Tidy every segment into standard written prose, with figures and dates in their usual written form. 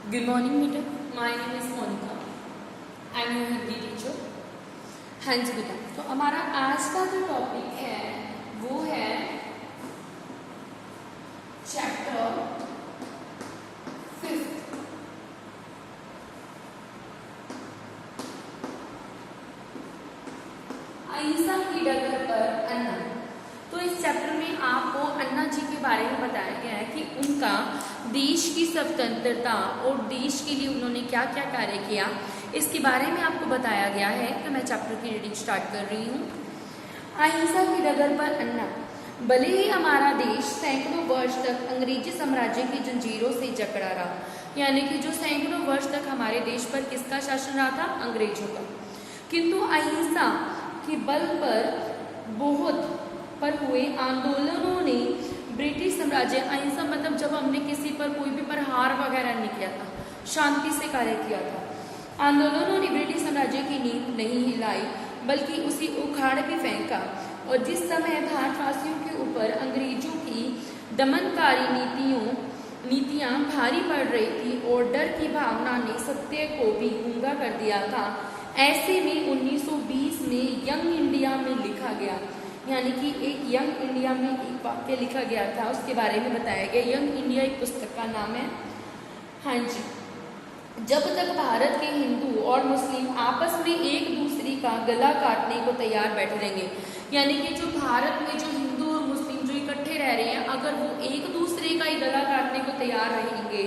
Good morning, बेटा. My name is Monica. I'm your Hindi teacher. हाँ जी बेटा, तो हमारा आज का जो टॉपिक है वो है चैप्टर 5. अहिंसा की डगर पर अन्ना. तो इस चैप्टर में आपको अन्ना जी के बारे में बताया गया है कि उनका देश की स्वतंत्रता और देश के लिए उन्होंने क्या क्या कार्य किया, इसके बारे में आपको बताया गया है. तो मैं चैप्टर की रीडिंग स्टार्ट कर रही हूँ. अहिंसा की डगर पर अन्ना. भले ही हमारा देश सैकड़ों वर्ष तक अंग्रेजी साम्राज्य की जंजीरों से जकड़ा रहा, यानी कि जो सैकड़ों वर्ष तक हमारे देश पर किसका शासन रहा था? अंग्रेजों का. किंतु अहिंसा के बल पर हुए आंदोलनों ने ब्रिटिश साम्राज्य, अहिंसा मतलब जब हमने किसी पर कोई भी प्रहार वगैरह नहीं किया था, शांति से कार्य किया था. आंदोलनों ने ब्रिटिश साम्राज्य की नींव नहीं हिलाई बल्कि उसी उखाड़ भी फेंका. और जिस समय भारतवासियों के ऊपर अंग्रेजों की दमनकारी नीतियां भारी पड़ रही थी और डर की भावना ने सत्य को भी गूंगा कर दिया था, ऐसे में 1920 में यंग इंडिया में लिखा गया, यानी कि एक यंग इंडिया में एक वाक्य लिखा गया था, उसके बारे में बताया गया. यंग इंडिया एक पुस्तक का नाम है. हाँ जी. जब तक भारत के हिंदू और मुस्लिम आपस में एक दूसरे का गला काटने को तैयार बैठे रहेंगे, यानी कि जो भारत में जो हिंदू और मुस्लिम जो इकट्ठे रह रहे हैं, अगर वो एक दूसरे का ही गला काटने को तैयार रहेंगे,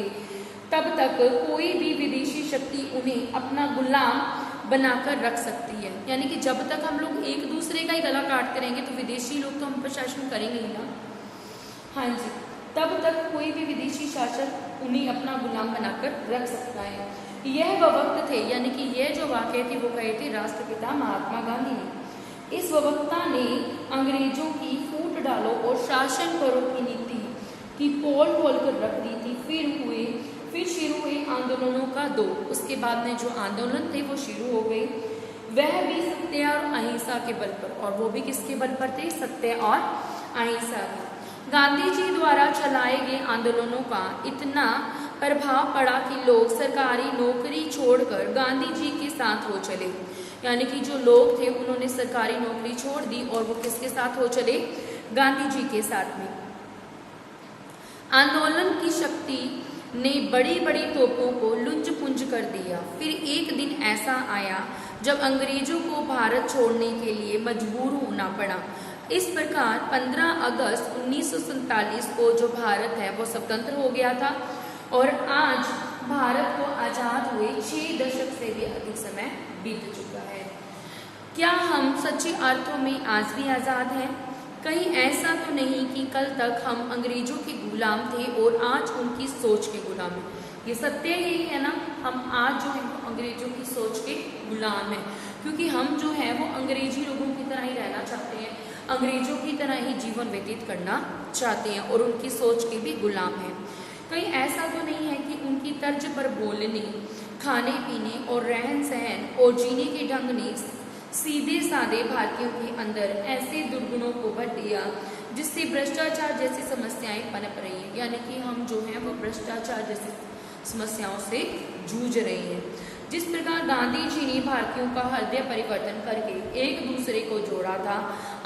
तब तक कोई भी विदेशी शक्ति उन्हें अपना गुलाम बनाकर रख सकती है. यानी कि जब तक हम लोग एक दूसरे का ही गला काटते रहेंगे तो विदेशी लोग तो हम पर शासन करेंगे ही ना. हाँ जी. तब तक कोई भी विदेशी शासक उन्हें अपना गुलाम बनाकर रख सकता है. यह वह वक्त थे, यानी कि यह जो वाक़ये थे वो कहे थे राष्ट्रपिता महात्मा गांधी ने. इस वक्ता ने अंग्रेजों की फूट डालो और शासन करो की नीति की पोल खोल कर रख दी थी. फिर शुरू हुए आंदोलनों का दौर. उसके बाद में जो आंदोलन थे वो शुरू हो गए, वह भी सत्य और अहिंसा के बल पर. और वो भी किसके बल पर थे? सत्य और अहिंसा के. गांधी जी द्वारा चलाए गए आंदोलनों का इतना प्रभाव पड़ा कि लोग सरकारी नौकरी छोड़कर गांधी जी के साथ हो चले. यानी कि जो लोग थे उन्होंने सरकारी नौकरी छोड़ दी और वो किसके साथ हो चले? गांधी जी के साथ में. आंदोलन की शक्ति ने बड़ी बड़ी तोपों को लुंज पुंज कर दिया. फिर एक दिन ऐसा आया जब अंग्रेजों को भारत छोड़ने के लिए मजबूर होना पड़ा. इस प्रकार 15 अगस्त 1947 को जो भारत है वो स्वतंत्र हो गया था और आज भारत को आज़ाद हुए 6 दशक से भी अधिक समय बीत चुका है. क्या हम सच्चे अर्थों में आज भी आज़ाद हैं? कहीं ऐसा तो नहीं कि कल तक हम अंग्रेजों के गुलाम थे और आज उनकी सोच के गुलाम हैं. ये सत्य ही है ना. हम आज जो है अंग्रेजों की सोच के गुलाम हैं, क्योंकि हम जो है वो अंग्रेजी लोगों की तरह ही रहना चाहते हैं, अंग्रेजों की तरह ही जीवन व्यतीत करना चाहते हैं और उनकी सोच के भी गुलाम हैं. कहीं ऐसा तो नहीं है कि उनकी तर्ज पर बोलने, खाने पीने और रहन सहन और जीने के ढंग ने सीधे साधे भारतीयों के अंदर ऐसे दुर्गुणों को भर दिया जिससे भ्रष्टाचार जैसी समस्याएं पनप रही हैं. यानी कि हम जो हैं वो भ्रष्टाचार जैसी समस्याओं से जूझ रहे हैं. जिस प्रकार गांधी जी ने भारतीयों का हृदय परिवर्तन करके एक दूसरे को जोड़ा था,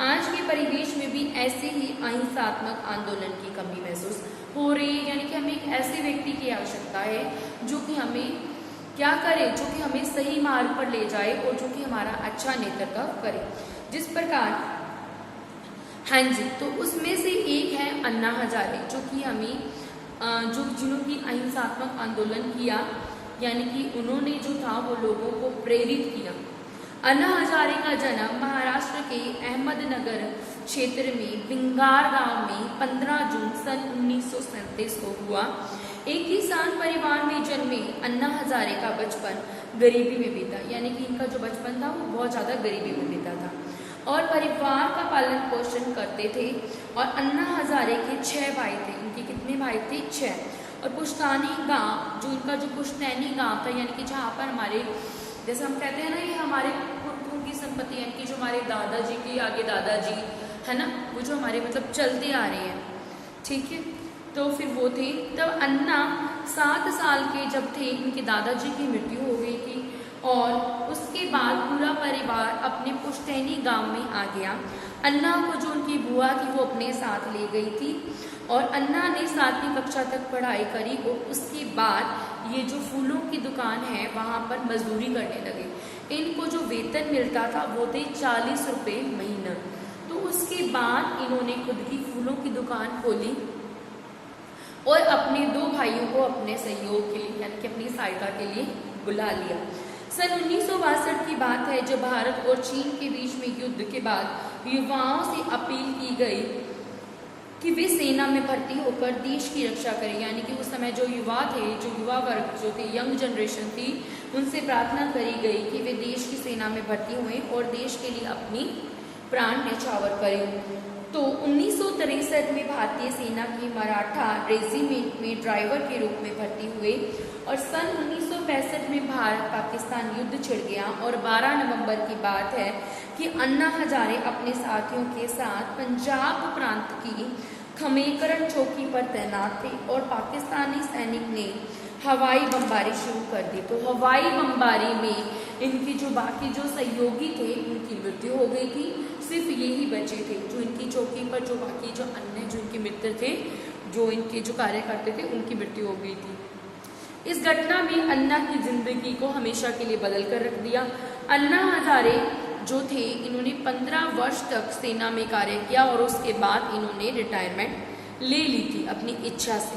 आज के परिवेश में भी ऐसे ही अहिंसात्मक आंदोलन की कमी महसूस हो रही है. यानी कि हमें एक ऐसे व्यक्ति की आवश्यकता है जो कि हमें क्या करे, जो कि हमें सही मार्ग पर ले जाए और जो कि हमारा अच्छा नेतृत्व करे. जिस प्रकार हाँ जी, तो उसमें से एक है अन्ना हजारे, जो कि हमें जिन्होंने अहिंसात्मक आंदोलन किया, यानी कि उन्होंने जो था वो लोगों को प्रेरित किया. अन्ना हजारे का जन्म महाराष्ट्र के अहमदनगर क्षेत्र में बिंगार गांव में 15 जून सन 1937 को हुआ. एक किसान परिवार में जन्मे अन्ना हजारे का बचपन गरीबी में बीता. यानी कि इनका जो बचपन था वो बहुत ज़्यादा गरीबी में बीता था और परिवार का पालन पोषण करते थे. और अन्ना हजारे के 6 भाई थे. इनके कितने भाई थे? 6. और पुश्तैनी गांव, जो इनका जो पुश्तैनी गांव था, यानी कि जहाँ पर हमारे, जैसे हम कहते हैं ना, ये हमारे पुरखों की संपत्ति, यानी कि जो हमारे दादाजी के आगे दादाजी है ना, वो जो हमारे मतलब चलते आ रहे हैं. ठीक है. तो फिर वो थे, तब अन्ना 7 साल के जब थे इनके दादाजी की मृत्यु हो गई थी और उसके बाद पूरा परिवार अपने पुश्तैनी गांव में आ गया। अन्ना को जो उनकी बुआ थी वो अपने साथ ले गई थी और अन्ना ने 7वीं कक्षा तक पढ़ाई करी और उसके बाद ये जो फूलों की दुकान है वहाँ पर मजदूरी करने लगे। इनको जो वेतन मिलता था वो थे 40 रुपये महीना। तो उसके बाद इन्होंने खुद की फूलों की दुकान खोली और अपने 2 भाइयों को अपने सहयोग के लिए यानी कि अपनी सहायता के लिए बुला लिया। सन 1962 की बात है जब भारत और चीन के बीच में युद्ध के बाद युवाओं से अपील की गई कि वे सेना में भर्ती होकर देश की रक्षा करें। यानी कि उस समय जो युवा थे, जो युवा वर्ग जो थे, यंग जनरेशन थी, उनसे प्रार्थना करी गई कि वे देश की सेना में भर्ती हुए और देश के लिए अपनी प्राण न्यौछावर करें। तो 1963 में भारतीय सेना की मराठा रेजिमेंट में ड्राइवर के रूप में भर्ती हुए और सन 1965 में भारत पाकिस्तान युद्ध छिड़ गया और 12 नवंबर की बात है कि अन्ना हजारे अपने साथियों के साथ पंजाब प्रांत की खमेकरण चौकी पर तैनात थे और पाकिस्तानी सैनिक ने हवाई बमबारी शुरू कर दी। तो हवाई बमबारी में इनकी जो बाकी जो सहयोगी थे उनकी मृत्यु हो गई थी। सिर्फ यही बचे थे जो इनकी चौकी पर जो बाकी जो अन्य जो इनके मित्र थे, जो इनके जो कार्य करते थे, उनकी मृत्यु हो गई थी। इस घटना में अन्ना की जिंदगी को हमेशा के लिए बदल कर रख दिया। अन्ना हजारे जो थे इन्होंने 15 वर्ष तक सेना में कार्य किया और उसके बाद इन्होंने रिटायरमेंट ले ली थी अपनी इच्छा से।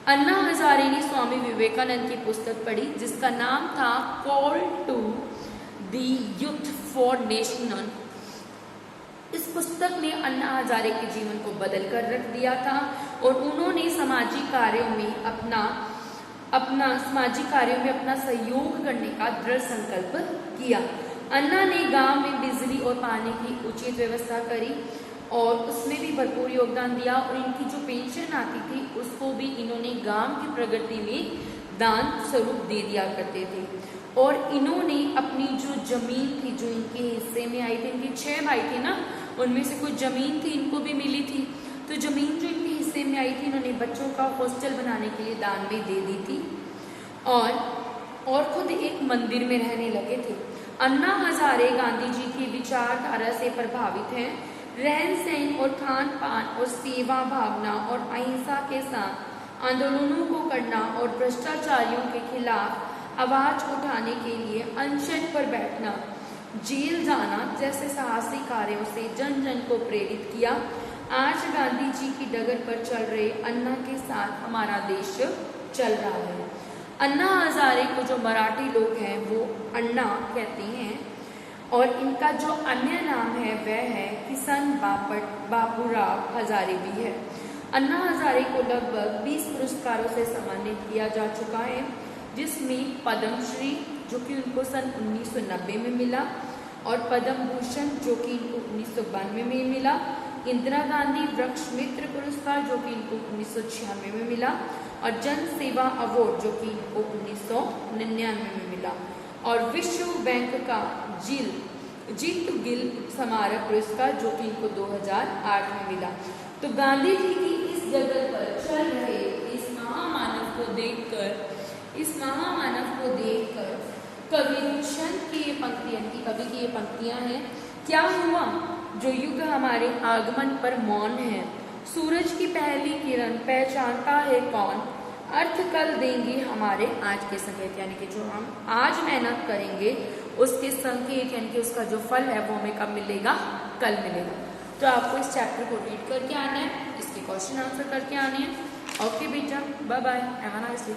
अन्ना हजारे ने स्वामी विवेकानंद की पुस्तक पढ़ी जिसका नाम था call to the youth for national. इस पुस्तक ने अन्ना हजारे के जीवन को बदल कर रख दिया था और उन्होंने सामाजिक कार्यों में अपना सहयोग करने का दृढ़ संकल्प किया। अन्ना ने गांव में बिजली और पानी की उचित व्यवस्था करी और उसमें भी भरपूर योगदान दिया और इनकी जो पेंशन आती थी उसको भी इन्होंने गांव की प्रगति में दान स्वरूप दे दिया करते थे। और इन्होंने अपनी जो जमीन थी जो इनके हिस्से में आई थी, इनके 6 भाई थे ना, उनमें से कुछ जमीन थी इनको भी मिली थी। तो जमीन जो इनके हिस्से में आई थी इन्होंने बच्चों का हॉस्टल बनाने के लिए दान में दे दी थी और खुद एक मंदिर में रहने लगे थे। अन्ना हजारे गांधी जी की विचारधारा से प्रभावित हैं। रहन सहन और खान पान और सेवा भावना और अहिंसा के साथ आंदोलनों को करना और भ्रष्टाचारियों के खिलाफ आवाज उठाने के लिए अनशन पर बैठना, जेल जाना जैसे साहसिक कार्यों से जन जन को प्रेरित किया। आज गांधी जी की डगर पर चल रहे अन्ना के साथ हमारा देश चल रहा है। अन्ना हजारे को जो मराठी लोग हैं वो अन्ना कहते हैं और इनका जो अन्य नाम है वह है किसन बापूराव हजारे भी है। अन्ना हजारे को लगभग 20 पुरस्कारों से सम्मानित किया जा चुका है जिसमें पद्मश्री जो कि उनको सन 1990 में मिला और पद्म भूषण जो कि इनको 1992 में मिला, इंदिरा गांधी वृक्ष मित्र पुरस्कार जो कि इनको 1996 में मिला और जन सेवा अवार्ड जो कि इनको 1999 में मिला और विश्व बैंक का जीत गिल स्मारक पुरस्कार जो कि इनको 2008 में मिला। तो गांधी जी की इस जगह पर चल रहे इस महामानव को देखकर कवि दुष्यंत की ये पंक्तियां कवि की ये पंक्तियां हैं। क्या हुआ जो युग हमारे आगमन पर मौन है, सूरज की पहली किरण पहचानता है कौन, अर्थ कल देंगे हमारे आज के संकेत। यानी कि जो हम आज मेहनत करेंगे उसके संकेत यानी कि उसका जो फल है वो हमें कब मिलेगा, कल मिलेगा। तो आपको इस चैप्टर को रीड करके आना है, इसके क्वेश्चन आंसर करके आने हैं। ओके बेटा, bye bye, have a nice day.